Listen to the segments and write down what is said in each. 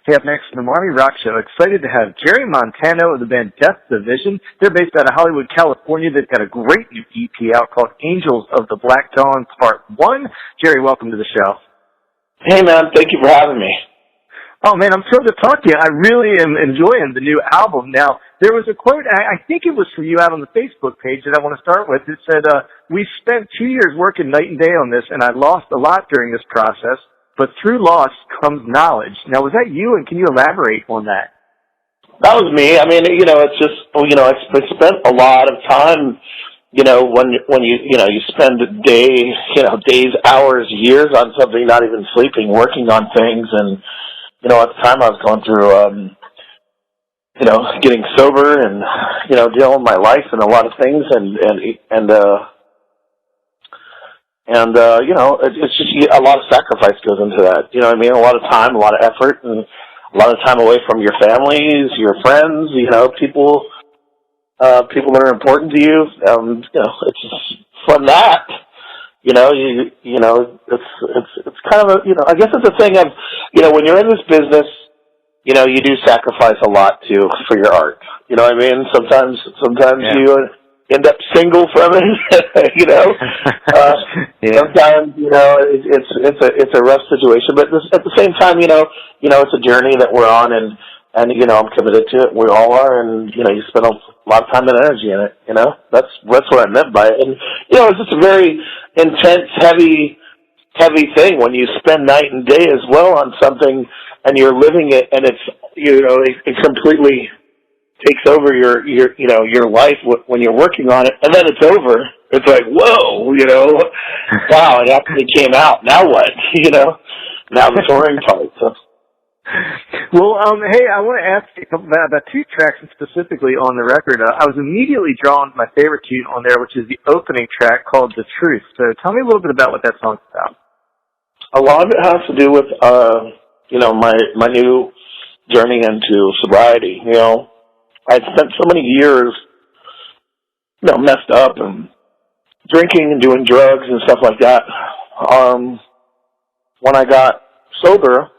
Hey, up next, the Marmy Rock Show. Excited to have Jerry Montano of the band Death Division. They're based out of Hollywood, California. They've got a great new EP out called Angels of the Black Dawn Part 1. Jerry, welcome to the show. Hey, man. Thank you for having me. Oh, man, I'm thrilled to talk to you. I really am enjoying the new album. Now, there was a quote, I think it was from you out on the Facebook page that I want to start with. It said, we spent 2 years working night and day on this, and I lost a lot during this process. But through loss comes knowledge. Now, was that you, and can you elaborate on that? That was me. I mean, it's just, I spent a lot of time, when you spend days, hours, years on something, not even sleeping, working on things. And, at the time I was going through, getting sober and, dealing with my life and a lot of things. It's just a lot of sacrifice goes into that. You know what I mean? A lot of time, a lot of effort, and a lot of time away from your families, your friends, people that are important to you. It's just from that, it's kind of I guess it's a thing of, when you're in this business, you do sacrifice a lot too for your art. You know what I mean? Sometimes yeah. you end up single from it, Yeah. Sometimes, it's a rough situation, but at the same time, it's a journey that we're on, and I'm committed to it. We all are, and you spend a lot of time and energy in it. That's what I meant by it, and it's just a very intense, heavy thing when you spend night and day as well on something, and you're living it, and it's it completely takes over your life when you're working on it, and then it's over. It's like, whoa, wow, it actually came out. Now what? Now the touring part. So. Well, hey, I want to ask you about two tracks specifically on the record. I was immediately drawn to my favorite tune on there, which is the opening track called "The Truth." So tell me a little bit about what that song's about. A lot of it has to do with, my new journey into sobriety. I'd spent so many years, messed up and drinking and doing drugs and stuff like that. When I got sober,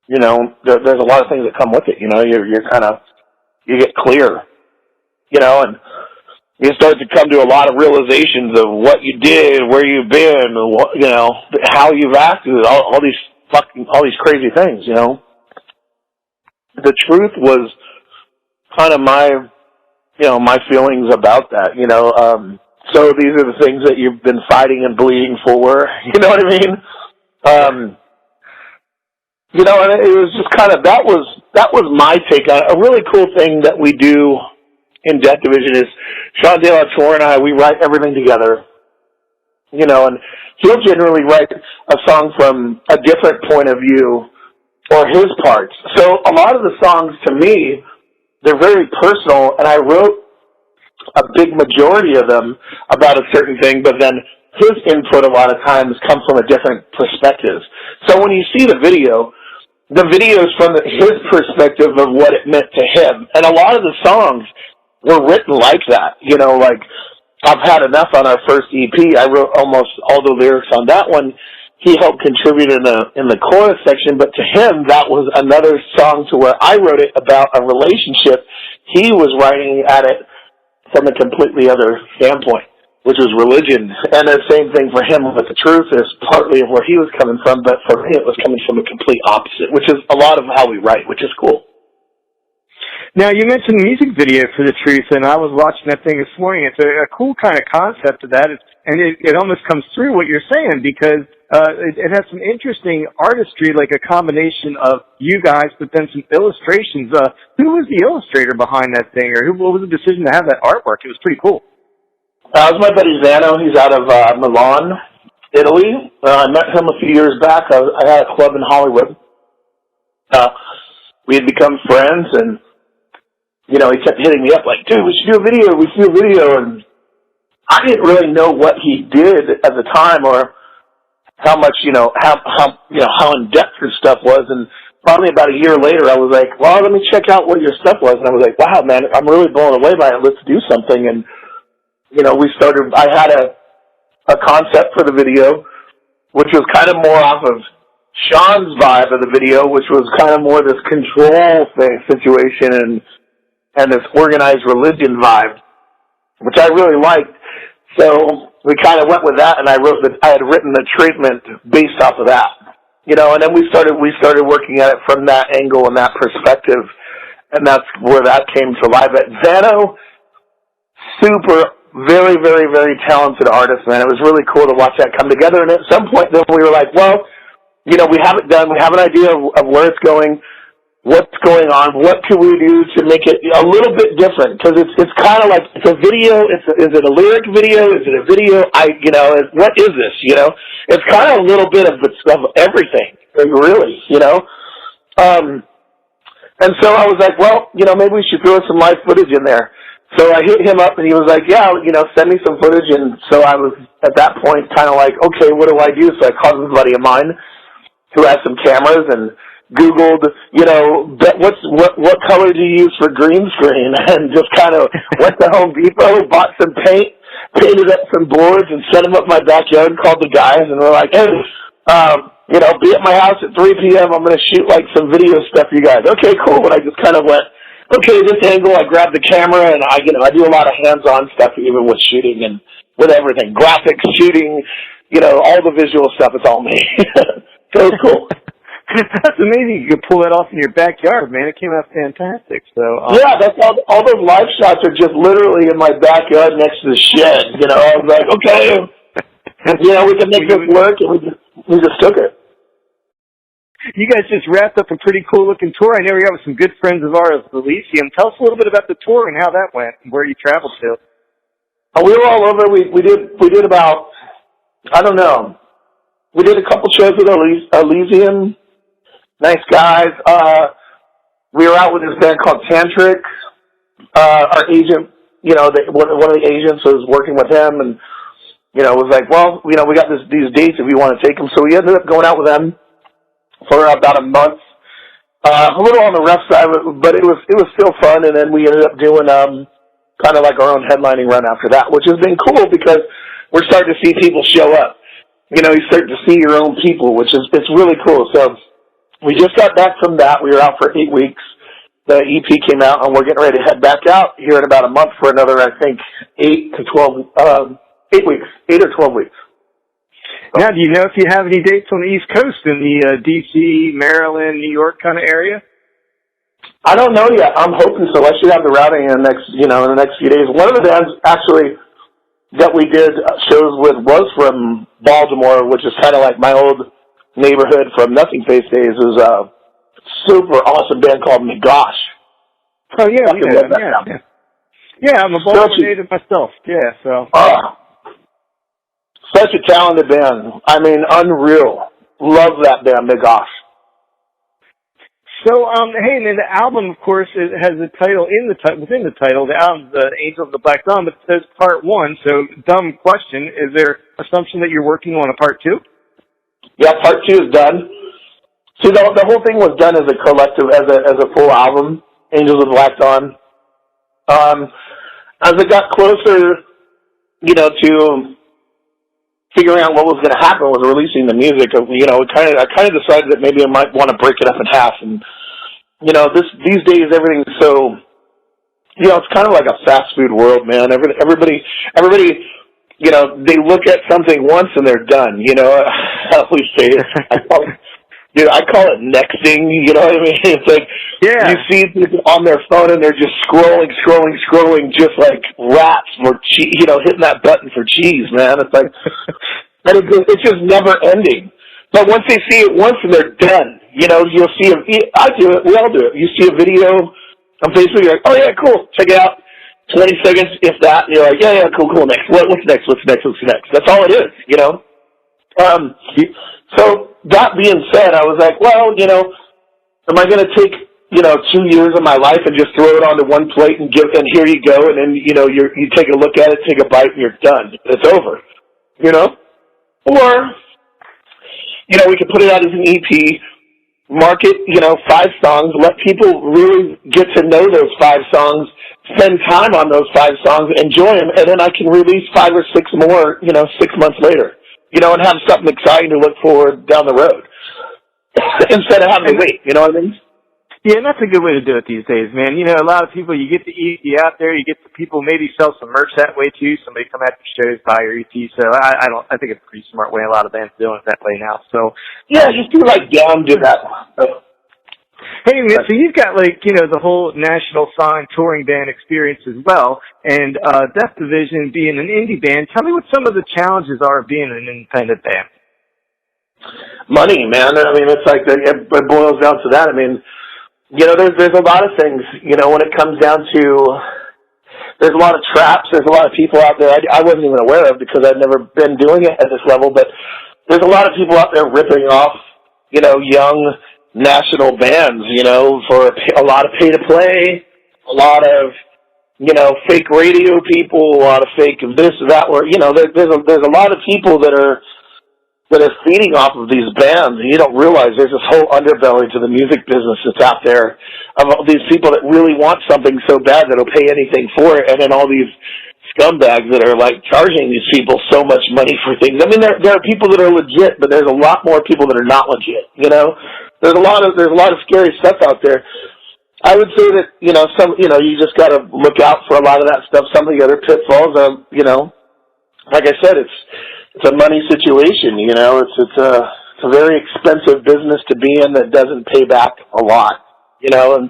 there's a lot of things that come with it. You get clear, and you start to come to a lot of realizations of what you did, where you've been, how you've acted, all these crazy things. The truth was kind of my feelings about that, so these are the things that you've been fighting and bleeding for, you know what I mean? And it was just kind of, that was my take on it. A really cool thing that we do in Death Division is Sean De La Torre and I, we write everything together, and he'll generally write a song from a different point of view or his parts. So a lot of the songs, to me, they're very personal, and I wrote a big majority of them about a certain thing, but then his input a lot of times comes from a different perspective. So when you see the video is from his perspective of what it meant to him. And a lot of the songs were written like that. Like I've Had Enough on our first EP. I wrote almost all the lyrics on that one. He helped contribute in the chorus section, but to him, that was another song to where I wrote it about a relationship. He was writing at it from a completely other standpoint, which was religion. And the same thing for him with The Truth is partly of where he was coming from, but for me, it was coming from a complete opposite, which is a lot of how we write, which is cool. Now, you mentioned the music video for The Truth, and I was watching that thing this morning. It's a cool kind of concept of that, and it almost comes through what you're saying, because it has some interesting artistry, like a combination of you guys, but then some illustrations. Who was the illustrator behind that thing, or what was the decision to have that artwork? It was pretty cool. It was my buddy Zano. He's out of Milan, Italy. I met him a few years back. I had a club in Hollywood. We had become friends, and he kept hitting me up like, dude, we should do a video. And I didn't really know what he did at the time, or how much, how in-depth his stuff was. And probably about a year later, I was like, well, let me check out what your stuff was. And I was like, wow, man, I'm really blown away by it. Let's do something. And, I had a concept for the video, which was kind of more off of Sean's vibe of the video, which was kind of more this control situation and this organized religion vibe, which I really liked. So we kind of went with that, and I had written the treatment based off of that, and then we started working at it from that angle and that perspective, and that's where that came to life. At Zano, super, very, very, very talented artist, man. It was really cool to watch that come together, and at some point then we were like, well, we have it done. We have an idea of where it's going, what's going on, what can we do to make it a little bit different? Because it's kind of like, it's a video, is it a lyric video? Is it a video? What is this, It's kind of a little bit of everything, really, And so I was like, well, maybe we should throw some live footage in there. So I hit him up, and he was like, yeah, send me some footage. And so I was, at that point, kind of like, okay, what do I do? So I called a buddy of mine who has some cameras and Googled, what color do you use for green screen? And just kind of went to Home Depot, bought some paint, painted up some boards, and set them up in my backyard, and called the guys, and we're like, hey, be at my house at 3 p.m. I'm going to shoot, some video stuff for you guys. Okay, cool. And I just kind of went, okay, this angle, I grabbed the camera, and I do a lot of hands-on stuff, even with shooting and with everything. Graphics, shooting, all the visual stuff, it's all me. So it's cool. That's amazing. You could pull that off in your backyard, man. It came out fantastic. So yeah, that's all those live shots are just literally in my backyard next to the shed. I was like, okay, we can make this work, and we just took it. You guys just wrapped up a pretty cool looking tour. I know you're with some good friends of ours, Elysium. Tell us a little bit about the tour and how that went, and where you traveled to. We were all over. We did about, I don't know. We did a couple shows with Elysium. Nice guys. We were out with this band called Tantric. Our agent, one of the agents was working with him, and was like, well, we got these dates if you want to take them. So we ended up going out with them for about a month. A little on the rough side, but it was still fun. And then we ended up doing kind of like our own headlining run after that, which has been cool because we're starting to see people show up. You start to see your own people, it's really cool. So we just got back from that. We were out for 8 weeks. The EP came out, and we're getting ready to head back out here in about a month for another, I think, 8 weeks, 8 or 12 weeks. So. Now, do you know if you have any dates on the East Coast in the D.C., Maryland, New York kind of area? I don't know yet. I'm hoping so. I should have the routing in the next few days. One of the bands actually that we did shows with was from Baltimore, which is kind of like my old neighborhood from Nothing Face days. It was a super awesome band called Gosh. Oh yeah, yeah. I'm a Baltimore native myself. Yeah, so. Such a talented band. I mean, unreal. Love that band, Gosh. So, hey, and then the album, of course, it has a title within the title. The album's Angel of the Black Dawn, but it says Part 1. So, dumb question: is there assumption that you're working on a Part 2? Yeah, Part 2 is done. See, the whole thing was done as a collective, as a full album, Angels of the Black Dawn. As it got closer, to figuring out what was going to happen with releasing the music, I kind of decided that maybe I might want to break it up in half. And these days everything's so, it's kind of like a fast food world, man. Everybody, they look at something once and they're done. How we say it. I call it nexting. You know what I mean? It's like you see people on their phone and they're just scrolling, just like rats for hitting that button for cheese, man. It's like, and it's just never ending. But once they see it once and they're done, you'll see I do it. We all do it. You see a video on Facebook, you're like, oh yeah, cool, check it out. 20 seconds, if that, and you're like, yeah, cool, next. What's next? That's all it is, So that being said, I was like, well, am I going to take, 2 years of my life and just throw it onto one plate and here you go, and then, you take a look at it, take a bite, and you're done. It's over, Or, we could put it out as an EP, market, 5 songs, let people really get to know those 5 songs, spend time on those 5 songs, enjoy them, and then I can release 5 or 6 more, 6 months later. And have something exciting to look forward down the road. instead of having to wait. You know what I mean? Yeah, and that's a good way to do it these days, man. You know, a lot of people, you get the EP out there, you get the people maybe sell some merch that way too. Somebody come out to shows, buy your EP. So I think it's a pretty smart way. A lot of bands doing it that way now. So yeah, just do like Down do that. hey, man, so you've got like, you know, the whole national signed touring band experience as well. And Death Division being an indie band, tell me what some of the challenges are of being an independent band. Money, man. I mean, it's like it boils down to that. I mean, you know, there's a lot of things, you know, when it comes down to, there's a lot of traps, there's a lot of people out there I wasn't even aware of because I've never been doing it at this level, but there's a lot of people out there ripping off, you know, young national bands, you know, for a lot of pay to play, a lot of, you know, fake radio people, a lot of fake this, that, or, you know, there's a lot of people that are feeding off of these bands, and you don't realize there's this whole underbelly to the music business that's out there of all these people that really want something so bad that'll pay anything for it, and then all these scumbags that are like charging these people so much money for things. I mean, there are people that are legit, but there's a lot more people that are not legit. You know, there's a lot of scary stuff out there. I would say that, you know, you just got to look out for a lot of that stuff. Some of the other pitfalls, you know, like I said, it's a money situation, you know. It's a very expensive business to be in that doesn't pay back a lot, you know, and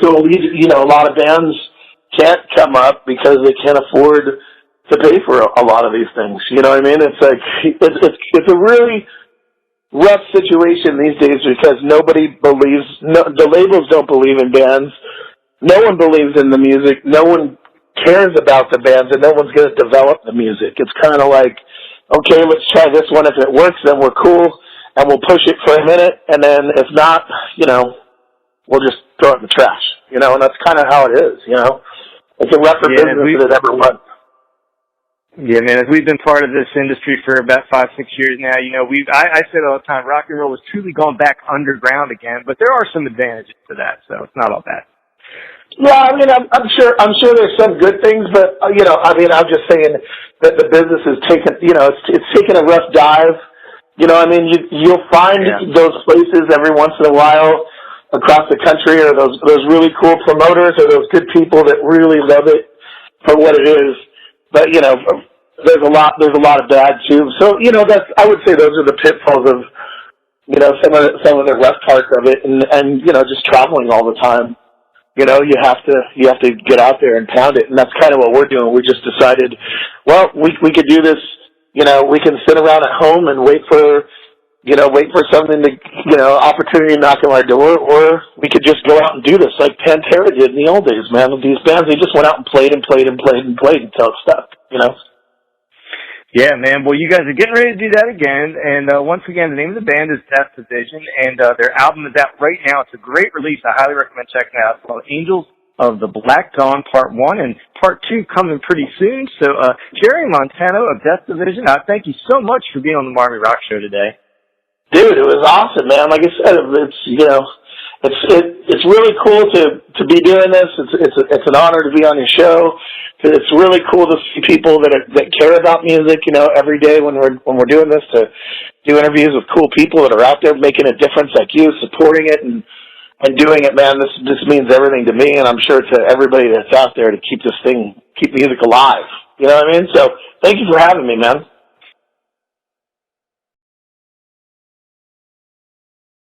so you know, a lot of bands can't come up because they can't afford to pay for a lot of these things. You know what I mean? It's like it's a really rough situation these days because the labels don't believe in bands. No one believes in the music. No one cares about the bands, and no one's going to develop the music. It's kind of like, okay, let's try this one. If it works, then we're cool, and we'll push it for a minute, and then if not, you know, we'll just throw it in the trash, you know, and that's kind of how it is, you know. It's a rougher business than it ever was. Yeah, man, as we've been part of this industry for about 5-6 years now, you know, I say it all the time, rock and roll has truly gone back underground again, but there are some advantages to that, so it's not all bad. Yeah, I mean, I'm sure there's some good things, but you know, I mean, I'm just saying that the business is taken, you know, it's taken a rough dive. You know, I mean, you'll find those places every once in a while across the country, or those really cool promoters, or those good people that really love it for what it is. But you know, there's a lot of bad too. So you know, I would say those are the pitfalls of, you know, some of the rough parts of it, and you know, just traveling all the time. You know, you have to get out there and pound it, and that's kind of what we're doing. We just decided, well, we could do this. You know, we can sit around at home and wait for something to, you know, opportunity to knock on our door, or we could just go out and do this like Pantera did in the old days, man. These bands, they just went out and played until it stuck, you know. Yeah, man. Well, you guys are getting ready to do that again. And once again, the name of the band is Death Division, and their album is out right now. It's a great release. I highly recommend checking it out. It's called Angels of the Black Dawn Part 1, and Part 2 coming pretty soon. So, Jerry Montano of Death Division, I thank you so much for being on the Marmy Rock Show today. Dude, it was awesome, man. Like I said, it's, you know, it's really cool to be doing this. It's an honor to be on your show. It's really cool to see people that care about music, you know, every day when we're doing this, to do interviews with cool people that are out there making a difference like you, supporting it and doing it, man. This means everything to me, and I'm sure to everybody that's out there, to keep music alive. You know what I mean? So thank you for having me, man.